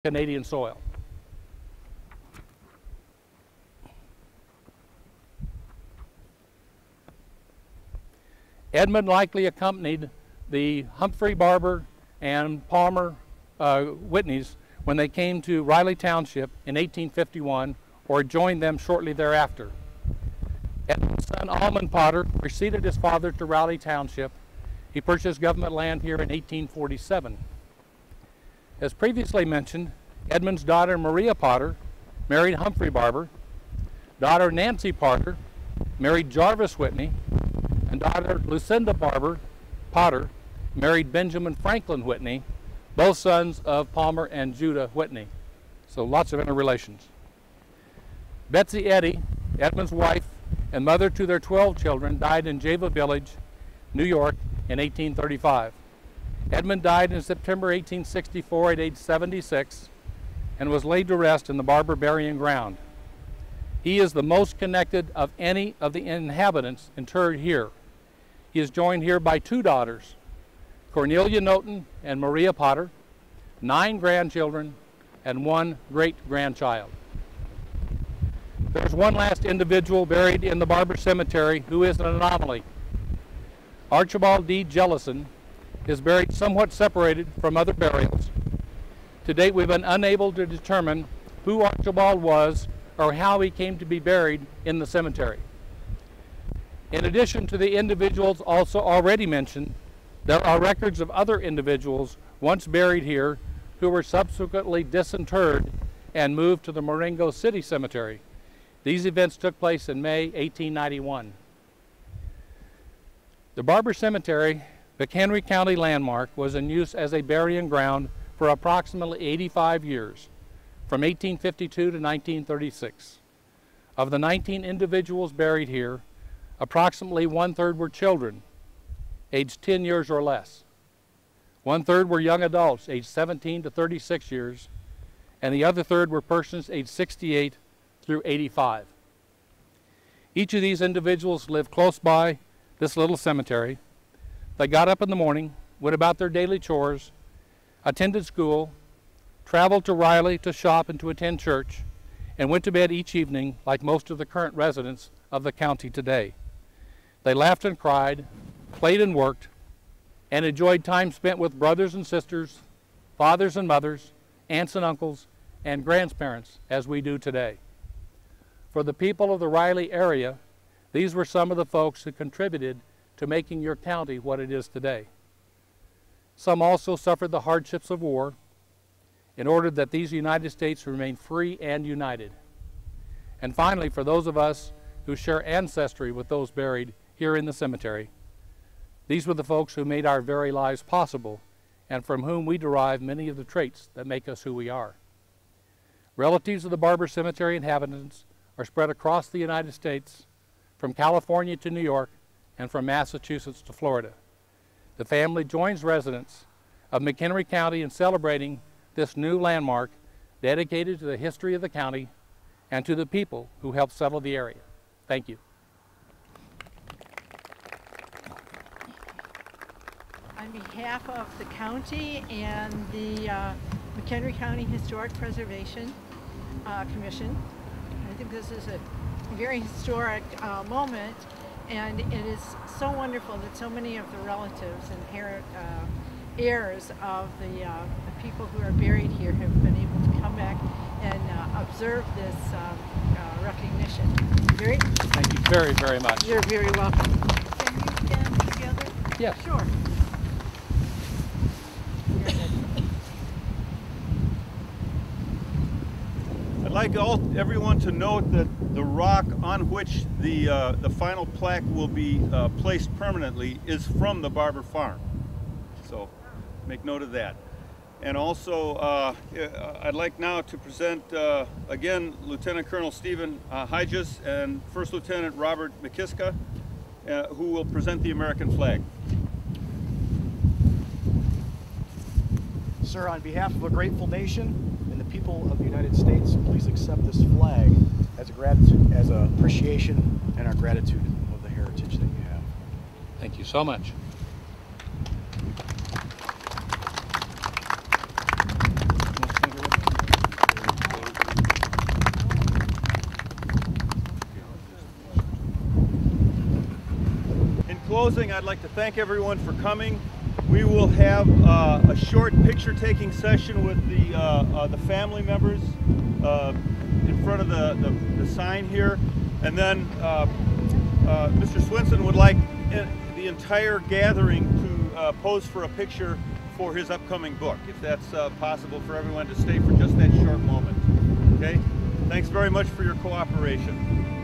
Canadian soil. Edmund likely accompanied the Humphrey, Barber, and Palmer Whitneys when they came to Riley Township in 1851 or joined them shortly thereafter. Edmund's son Almond Potter preceded his father to Riley Township. He purchased government land here in 1847. As previously mentioned, Edmund's daughter Maria Potter married Humphrey Barber, daughter Nancy Potter married Jarvis Whitney, and daughter Lucinda Potter married Benjamin Franklin Whitney, both sons of Palmer and Judah Whitney. So lots of interrelations. Betsy Eddy, Edmund's wife and mother to their 12 children, died in Java Village, New York in 1835. Edmund died in September 1864 at age 76 and was laid to rest in the Barber burying ground. He is the most connected of any of the inhabitants interred here. He is joined here by 2 daughters, Cornelia Noten and Maria Potter, 9 grandchildren, and 1 great-grandchild. There's one last individual buried in the Barber Cemetery who is an anomaly. Archibald D. Jellison is buried somewhat separated from other burials. To date, we've been unable to determine who Archibald was or how he came to be buried in the cemetery. In addition to the individuals also already mentioned, there are records of other individuals once buried here who were subsequently disinterred and moved to the Marengo City Cemetery. These events took place in May 1891. The Barber Cemetery, McHenry County landmark, was in use as a burying ground for approximately 85 years, from 1852 to 1936. Of the 19 individuals buried here, approximately 1/3 were children, aged 10 years or less. 1/3 were young adults, aged 17 to 36 years, and the other 1/3 were persons aged 68 through 85. Each of these individuals lived close by this little cemetery. They got up in the morning, went about their daily chores, attended school, traveled to Riley to shop and to attend church, and went to bed each evening like most of the current residents of the county today. They laughed and cried, played and worked, and enjoyed time spent with brothers and sisters, fathers and mothers, aunts and uncles, and grandparents as we do today. For the people of the Riley area, these were some of the folks who contributed to making your county what it is today. Some also suffered the hardships of war in order that these United States remain free and united. And finally, for those of us who share ancestry with those buried here in the cemetery, these were the folks who made our very lives possible and from whom we derive many of the traits that make us who we are. Relatives of the Barber Cemetery inhabitants are spread across the United States, from California to New York, and from Massachusetts to Florida. The family joins residents of McHenry County in celebrating this new landmark dedicated to the history of the county and to the people who helped settle the area. Thank you. On behalf of the county and the McHenry County Historic Preservation Commission, I think this is a very historic moment, and it is so wonderful that so many of the relatives and heirs of the people who are buried here have been able to come back and observe this recognition. Thank you very, very much. You're very welcome. Can you stand together? Yes. Sure. I'd like everyone to note that the rock on which the final plaque will be placed permanently is from the Barber farm. So make note of that. And also I'd like now to present again Lieutenant Colonel Stephen Hyges and First Lieutenant Robert McKiska, who will present the American flag. Sir, on behalf of a grateful nation and the people of the United States, please accept this flag as a gratitude, as an appreciation and our gratitude of the heritage that you have. Thank you so much. closing, I'd like to thank everyone for coming. We will have a short picture-taking session with the family members in front of the sign here, and then Mr. Swinson would like the entire gathering to pose for a picture for his upcoming book, if that's possible for everyone to stay for just that short moment. Okay? Thanks very much for your cooperation.